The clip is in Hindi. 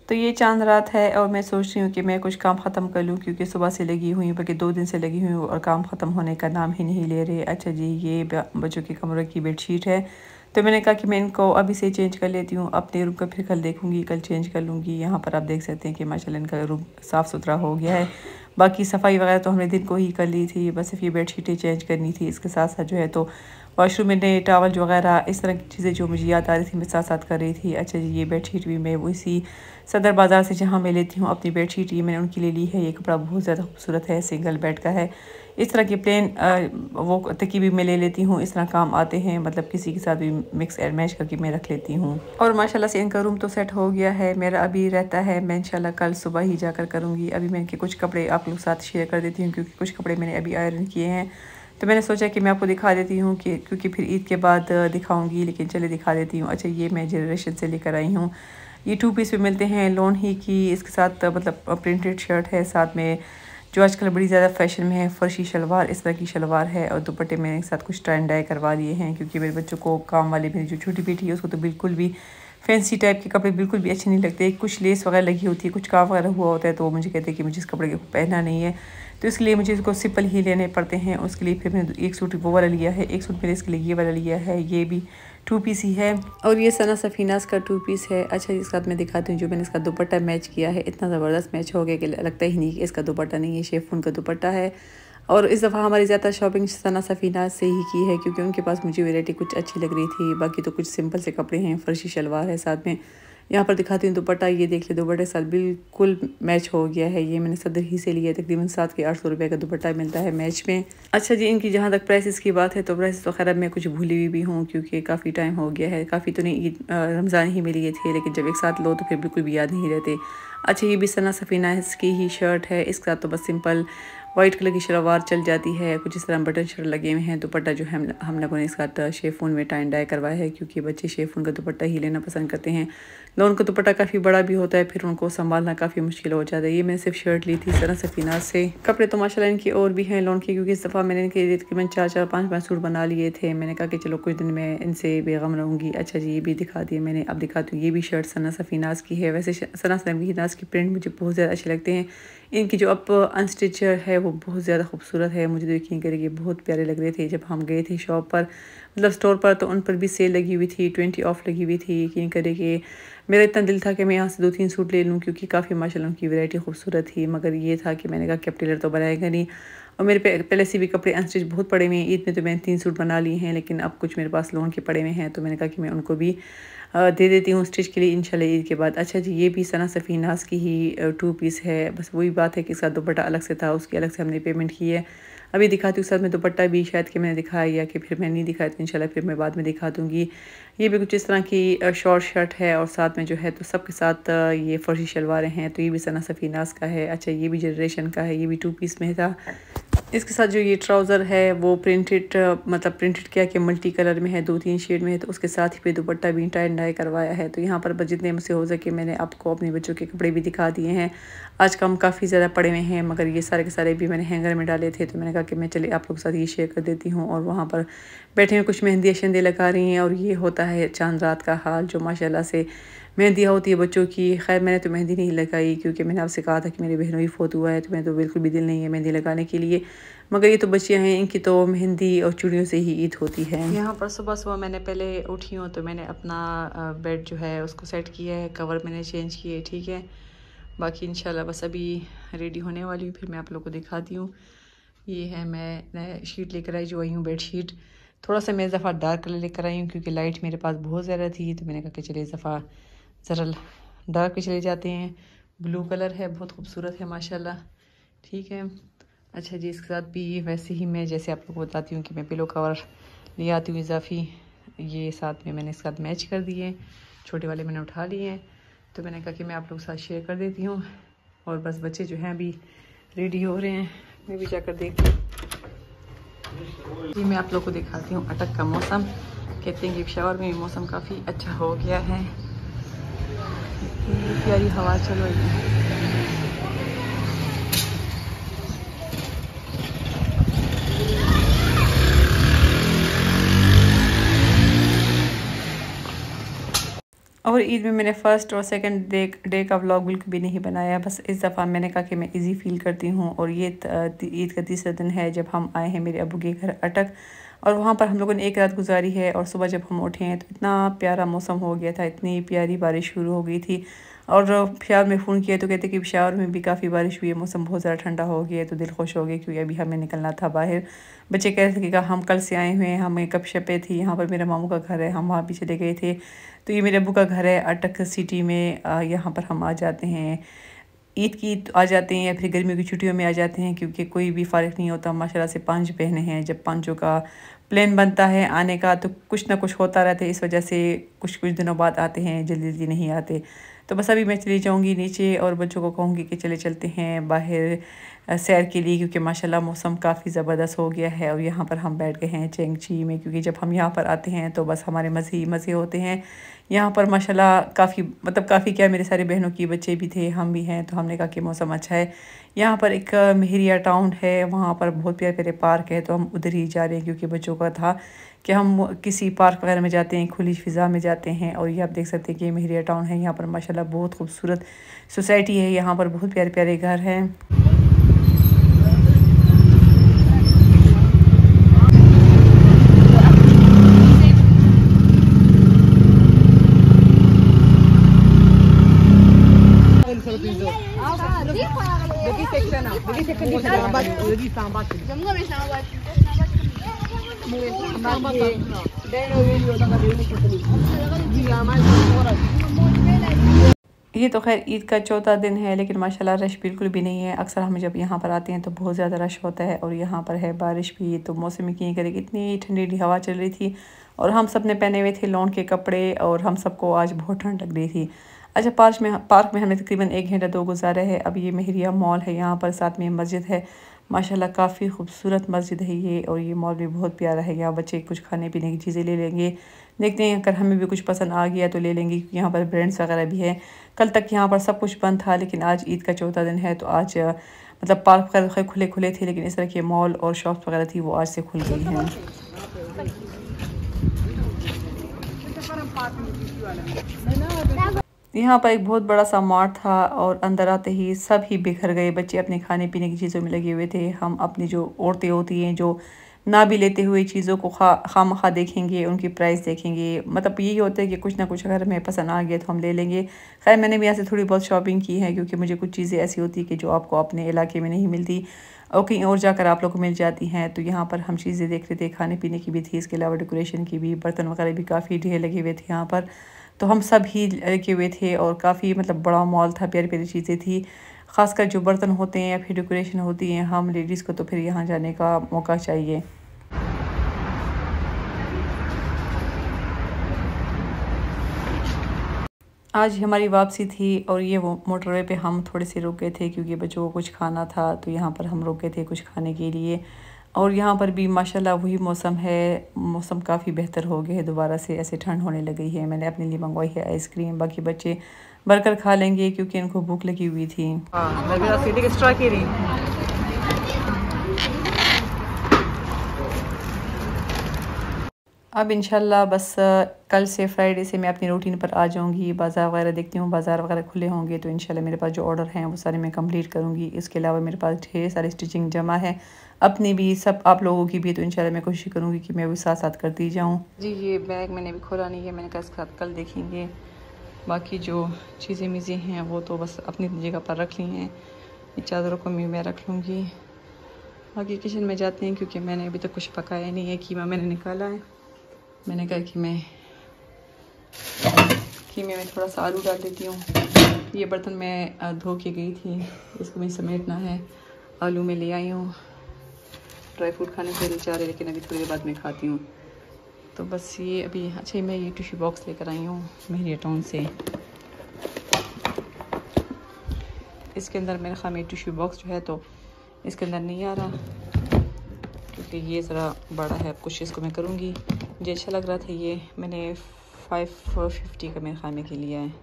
तो ये चांद रात है और मैं सोच रही हूँ कि मैं कुछ काम ख़त्म कर लूँ, क्योंकि सुबह से लगी हुई हूँ, बल्कि 2 दिन से लगी हुई हूँ और काम ख़त्म होने का नाम ही नहीं ले रहे। अच्छा जी, ये बच्चों के कमरे की बेडशीट है, तो मैंने कहा कि मैं इनको अभी से चेंज कर लेती हूँ। अपने रूम का फिर कल देखूँगी, कल चेंज कर लूँगी। यहाँ पर आप देख सकते हैं कि माशाल्लाह इनका रूम साफ़ सुथरा हो गया है। बाकी सफाई वगैरह तो हमने दिन को ही कर ली थी, बस सिर्फ ये बेडशीटें चेंज करनी थी। इसके साथ साथ जो है तो वॉशरूम में नए टॉवल वगैरह इस तरह की चीज़ें जो मुझे याद आ रही थी मैं साथ साथ कर रही थी। अच्छा जी, ये बेडशीट भी मैं उसी सदर बाज़ार से जहाँ मैं लेती हूँ अपनी बेडशीट, ये मैंने उनके लिए ली है। ये कपड़ा बहुत ज़्यादा खूबसूरत है, सिंगल बेड का है। इस तरह के प्लेन वो तकिए भी मैं ले लेती हूँ, इस तरह काम आते हैं, मतलब किसी के साथ भी मिक्स एंड मैच करके मैं रख लेती हूँ। और माशाल्लाह से इनका रूम तो सेट हो गया है, मेरा अभी रहता है, मैं इंशाल्लाह कल सुबह ही जाकर करूँगी। अभी मैं इनके कुछ कपड़े आप लोग साथ शेयर कर देती हूँ, क्योंकि कुछ कपड़े मैंने अभी आयरन किए हैं, तो मैंने सोचा कि मैं आपको दिखा देती हूँ कि क्योंकि फिर ईद के बाद दिखाऊंगी, लेकिन चले दिखा देती हूँ। अच्छा, ये मैं जनरेशन से लेकर आई हूँ। ये 2 पीस पे मिलते हैं, लोन ही की। इसके साथ मतलब प्रिंटेड शर्ट है, साथ में जो आजकल बड़ी ज़्यादा फैशन में है फर्शी शलवार, इस तरह की शलवार है। और दुपट्टे मैंने एक साथ कुछ टाइन डाई करवा लिए हैं, क्योंकि मेरे बच्चों को, काम वाली मेरी जो छोटी बेटी है उसको तो बिल्कुल भी फैंसी टाइप के कपड़े बिल्कुल भी अच्छे नहीं लगते। कुछ लेस वगैरह लगी होती है, कुछ काम वगैरह हुआ होता है, तो वो मुझे कहते हैं कि मुझे इस कपड़े को पहनना नहीं है, तो इसके लिए मुझे इसको सिंपल ही लेने पड़ते हैं। उसके लिए फिर मैंने एक सूट वो वाला लिया है, एक सूट मैंने इसके लिए ये वाला लिया है। ये भी 2 पीस ही है, और ये सना सफीनास का 2 पीस है। अच्छा, इसके साथ मैं दिखाती हूँ जो मैंने इसका दुपट्टा मैच किया है। इतना ज़बरदस्त मैच हो गया कि लगता ही नहीं कि इसका दुपट्टा नहीं है, शेफून का दुपट्टा है। और इस दफ़ा हमारी ज़्यादा शॉपिंग सना सफीनास से ही की है, क्योंकि उनके पास मुझे वैरायटी कुछ अच्छी लग रही थी। बाकी तो कुछ सिंपल से कपड़े हैं, फर्शी शलवार है, साथ में यहाँ पर दिखाती हूँ दुपट्टा। ये देख ले, दुपट्टे साथ बिल्कुल मैच हो गया है। ये मैंने सदर ही से लिया है, तकरीबन 7 के 800 रुपये का दुपट्टा मिलता है मैच में। अच्छा जी, इनकी जहाँ तक प्राइसेस की बात है, तो प्राइसेस तो खैर मैं कुछ भूली हुई भी हूँ, क्योंकि काफ़ी टाइम हो गया है। काफ़ी तो नहीं, ईद रमज़ान ही में लिए थे, लेकिन जब एक साथ लो तो फिर बिल्कुल भी याद नहीं रहते। अच्छा, ये भी सना सफीनास की ही शर्ट है। इसके साथ तो बस सिंपल वाइट कलर की शलवार चल जाती है, कुछ इस तरह बटन शर्ट लगे हुए हैं। दुपट्टा जो है हम लोगों ने इसका शेफून में टाइन डाई करवाया है, क्योंकि बच्चे शेफून का दुपट्टा ही लेना पसंद करते हैं। लोन का दुपट्टा काफ़ी बड़ा भी होता है, फिर उनको संभालना काफ़ी मुश्किल हो जाता है। ये मैंने सिर्फ शर्ट ली थी सना सफीनास से। कपड़े तो माशाल्लाह इनकी और भी हैं लोन के, क्योंकि इस दफ़ा मैंने इनके तकरीबन 4-4, 5-5 सूट बना लिए थे। मैंने कहा कि चलो कुछ दिन में इनसे बेगम रहूँगी। अच्छा जी, ये भी दिखा दिए मैंने, अब दिखाती हूँ। ये भी शर्ट सना सफीनास की है। वैसे सना सफीनास की प्रिंट मुझे बहुत ज़्यादा अच्छे लगते हैं। इनकी जो अप अनस्टिच है वो बहुत ज़्यादा खूबसूरत है। मुझे तो यकीन करिए बहुत प्यारे लग रहे थे जब हम गए थे शॉप पर, मतलब स्टोर पर, तो उन पर भी सेल लगी हुई थी, 20 ऑफ लगी हुई थी। यकीन करिए कि मेरा इतना दिल था कि मैं यहाँ से 2-3 सूट ले लूँ, क्योंकि काफ़ी माशाल्लाह उनकी वैरायटी खूबसूरत थी। मगर ये था कि मैंने कहा कि अब टेलर तो बनाएगा नहीं, और मेरे पहले से भी कपड़े अनस्टिच बहुत पड़े हुए हैं। ईद में तो मैंने 3 सूट बना लिए हैं, लेकिन अब कुछ मेरे पास लोन के पड़े हुए हैं, तो मैंने कहा कि मैं उनको भी दे देती हूँ स्टिच के लिए इंशाल्लाह ईद के बाद। अच्छा जी, ये भी सना सफीनास की ही 2 पीस है। बस वही बात है कि इसका दुपट्टा अलग से था, उसकी अलग से हमने पेमेंट की है। अभी दिखाती हूँ साथ में दुपट्टा भी, शायद कि मैंने दिखाया या कि फिर मैं नहीं दिखाया, तो इंशाल्लाह फिर मैं बाद में दिखा दूँगी। ये भी कुछ इस तरह की शॉर्ट शर्ट है, और साथ में जो है तो सबके साथ ये फर्शी शलवारें हैं, तो ये भी सना सफीनास का है। अच्छा, ये भी जनरेशन का है, ये भी 2 पीस में था। इसके साथ जो ये ट्राउज़र है वो प्रिंटेड, मतलब प्रिंटेड क्या कि मल्टी कलर में है, 2-3 शेड में है, तो उसके साथ ही पे दुपट्टा भी टाई डाई करवाया है। तो यहाँ पर बस जितने मुझसे हो सके मैंने आपको अपने बच्चों के कपड़े भी दिखा दिए हैं। आज काम काफ़ी ज़्यादा पड़े हुए हैं, मगर ये सारे के सारे भी मैंने हैंगर में डाले थे, तो मैंने कहा कि मैं चले आप लोग के साथ ये शेयर कर देती हूँ। और वहाँ पर बैठे हुए कुछ मेहंदी शंदी लगा रही हैं, और ये होता है चांद रात का हाल, जो माशाल्लाह से मेहंदियाँ होती है बच्चों की। खैर मैंने तो मेहंदी नहीं लगाई, क्योंकि मैंने आपसे कहा था कि मेरी बहनों ही फोत हुआ है, तो मैं तो बिल्कुल भी दिल नहीं है मेहंदी लगाने के लिए। मगर ये तो बच्चियाँ हैं, इनकी तो मेहंदी और चूड़ियों से ही ईद होती है। यहाँ पर सुबह सुबह मैंने पहले उठी हूँ, तो मैंने अपना बेड जो है उसको सेट किया है, कवर मैंने चेंज किए, ठीक है। बाकी इंशाल्लाह बस अभी रेडी होने वाली हूँ, फिर मैं आप लोगों को दिखाती हूँ। ये है, मैं शीट लेकर आई जो आई हूँ बेड शीट। थोड़ा सा मैं इस दफ़ा डार्क कलर लेकर आई हूँ, क्योंकि लाइट मेरे पास बहुत ज़्यादा थी, तो मैंने कहा कि चलिए इस दफ़ा ज़रा डार्क पे चले जाते हैं। ब्लू कलर है, बहुत खूबसूरत है माशाल्लाह, ठीक है। अच्छा जी, इसके साथ भी वैसे ही मैं जैसे आप लोग को बताती हूँ कि मैं पिलो कवर ले आती हूँ इजाफी, ये साथ में मैंने इसके साथ मैच कर दिए, छोटे वाले मैंने उठा लिए हैं, तो मैंने कहा कि मैं आप लोग के साथ शेयर कर देती हूँ। और बस बच्चे जो हैं अभी रेडी हो रहे हैं, मैं भी जाकर देखती हूँ। जी, मैं आप लोग को दिखाती हूँ अटक का मौसम। कहते हैं कि पेशावर में मौसम काफ़ी अच्छा हो गया है, प्यारी हवा चल रही है। और ईद में मैंने फ़र्स्ट और सेकंड डे का व्लॉग बिल्कुल भी नहीं बनाया। बस इस दफ़ा मैंने कहा कि मैं इजी फ़ील करती हूँ। और ये ईद का तीसरा दिन है जब हम आए हैं मेरे अबू के घर अटक, और वहाँ पर हम लोगों ने एक रात गुजारी है। और सुबह जब हम उठे हैं तो इतना प्यारा मौसम हो गया था, इतनी प्यारी बारिश शुरू हो गई थी। और शावर में फ़ोन किया तो कहते कि शावर में भी काफ़ी बारिश हुई है, मौसम बहुत ज़्यादा ठंडा हो गया है। तो दिल खुश हो गया क्योंकि अभी हमें निकलना था बाहर। बच्चे कह रहे थे कि हम कल से आए हुए हैं, हमें गपशपें थी। यहाँ पर मेरे मामू का घर है, हम वहाँ भी चले गए थे। तो ये मेरे अबू का घर है अटक सिटी में। यहाँ पर हम आ जाते हैं ईद की आ जाते हैं या फिर गर्मियों की छुट्टियों में आ जाते हैं, क्योंकि कोई भी फ़ारिग नहीं होता। माशाल्लाह से 5 बहनें हैं। जब पांचों का प्लान बनता है आने का तो कुछ ना कुछ होता रहता है। इस वजह से कुछ दिनों बाद आते हैं, जल्दी जल्दी नहीं आते। तो बस अभी मैं चली जाऊँगी नीचे और बच्चों को कहूँगी कि चले चलते हैं बाहर सैर के लिए, क्योंकि माशाल्लाह मौसम काफ़ी ज़बरदस्त हो गया है। और यहाँ पर हम बैठ गए हैं चेंगची में, क्योंकि जब हम यहाँ पर आते हैं तो बस हमारे मज़े ही मज़े होते हैं। यहाँ पर माशाल्लाह काफ़ी क्या, मेरे सारे बहनों की बच्चे भी थे, हम भी हैं। तो हमने कहा कि मौसम अच्छा है। यहाँ पर एक मेहरिया टाउन है, वहाँ पर बहुत प्यारे प्यारे पार्क है। तो हम उधर ही जा रहे हैं क्योंकि बच्चों का था कि हम किसी पार्क वगैरह में जाते हैं, खुली फ़िज़ा में जाते हैं। और ये आप देख सकते हैं कि ये मेहरिया टाउन है। यहाँ पर माशाल्लाह बहुत खूबसूरत सोसाइटी है, यहाँ पर बहुत प्यारे प्यारे घर हैं। ये तो खैर ईद का चौथा दिन है, लेकिन माशाल्लाह रश बिल्कुल भी नहीं है। अक्सर हम जब यहाँ पर आते हैं तो बहुत ज़्यादा रश होता है। और यहाँ पर है बारिश भी, तो मौसम की करे इतनी ठंडी ठंडी हवा चल रही थी। और हम सब ने पहने हुए थे लॉन के कपड़े, और हम सबको आज बहुत ठंड लग रही थी। अच्छा, पार्क में हमने तकरीबन 1 घंटा 2 गुजारा है। अब ये मेहरिया मॉल है, यहाँ पर साथ में मस्जिद है। माशाल्लाह काफ़ी खूबसूरत मस्जिद है ये, और ये मॉल भी बहुत प्यारा है। यहाँ बच्चे कुछ खाने पीने की चीज़ें ले लेंगे, देखते हैं अगर हमें भी कुछ पसंद आ गया तो ले लेंगे, क्योंकि यहाँ पर ब्रांड्स वगैरह भी है। कल तक यहाँ पर सब कुछ बंद था, लेकिन आज ईद का चौथा दिन है तो आज मतलब पार्क वगैरह खुले थे, लेकिन इस तरह के मॉल और शॉप्स वगैरह थी वो आज से खुल गई हैं। यहाँ पर एक बहुत बड़ा सा मार्ट था, और अंदर आते ही सब ही बिखर गए। बच्चे अपने खाने पीने की चीज़ों में लगे हुए थे। हम अपनी जो औरतें होती हैं जो ना भी लेते हुए चीज़ों को खामखा देखेंगे, उनकी प्राइस देखेंगे। मतलब यही होता है कि कुछ ना कुछ अगर हमें पसंद आ गया तो हम ले लेंगे। खैर मैंने भी यहाँ से थोड़ी बहुत शॉपिंग की है, क्योंकि मुझे कुछ चीज़ें ऐसी होती है कि जो आपको अपने इलाके में नहीं मिलती और कहीं और जाकर आप लोग को मिल जाती हैं। तो यहाँ पर हम चीज़ें देख रहे थे, खाने पीने की भी थी, इसके अलावा डेकोरेशन की भी, बर्तन वगैरह भी काफ़ी ढेर लगे हुए थे यहाँ पर। तो हम सब ही लगे हुए थे, और काफ़ी मतलब बड़ा मॉल था, प्यारी प्यारी चीज़ें थी। ख़ासकर जो बर्तन होते हैं या फिर डेकोरेशन होती है, हम लेडीज़ को तो फिर यहाँ जाने का मौका चाहिए। आज हमारी वापसी थी, और ये वो मोटरवे पे हम थोड़े से रुक गए थे क्योंकि बच्चों को कुछ खाना था। तो यहाँ पर हम रुक गए थे कुछ खाने के लिए। और यहाँ पर भी माशाल्लाह वही मौसम है, मौसम काफ़ी बेहतर हो गया है, दोबारा से ऐसे ठंड होने लगी है। मैंने अपने लिए मंगवाई है आइसक्रीम, बाकी बच्चे बर्गर खा लेंगे क्योंकि इनको भूख लगी हुई थी। अब इंशाल्लाह बस कल से फ्राइडे से मैं अपनी रूटीन पर आ जाऊंगी। बाज़ार वगैरह देखती हूँ, बाज़ार वगैरह खुले होंगे तो इंशाल्लाह मेरे पास जो ऑर्डर हैं वो सारे मैं कंप्लीट करूँगी। इसके अलावा मेरे पास ढेर सारी स्टिचिंग जमा है, अपनी भी, सब आप लोगों की भी। तो इंशाल्लाह मैं कोशिश करूँगी कि मैं वो साथ साथ करती जाऊँ। जी, ये बैग मैंने भी खोला नहीं है, मैंने कहा इसके साथ कल देखेंगे। बाकी जो चीज़ें मीज़ें हैं वो तो बस अपनी जगह पर रख ली हैं, चादरों को भी मैं रख लूँगी। बाकी किचन में जाते हैं क्योंकि मैंने अभी तक कुछ पकाया नहीं है। कीमा मैंने निकाला है, मैंने कहा कि मैं कीमे में थोड़ा सा आलू डाल देती हूँ। ये बर्तन मैं धो के गई थी, इसको भी समेटना है। आलू में ले आई हूँ, ड्राई फ्रूट खाने के लिए चाह रहे, लेकिन अभी थोड़ी देर बाद में खाती हूँ। तो बस ये अभी, अच्छा मैं ये टिश्यू बॉक्स लेकर आई हूँ मेहरिया टाउन से। इसके अंदर मेरे ख्याल में टिश्यू बॉक्स जो है तो इसके अंदर नहीं आ रहा, क्योंकि ये ज़रा बड़ा है। कुछ इसको मैं करूँगी, मुझे अच्छा लग रहा था ये, मैंने 550 का मेरे ख्याल में के लिया है।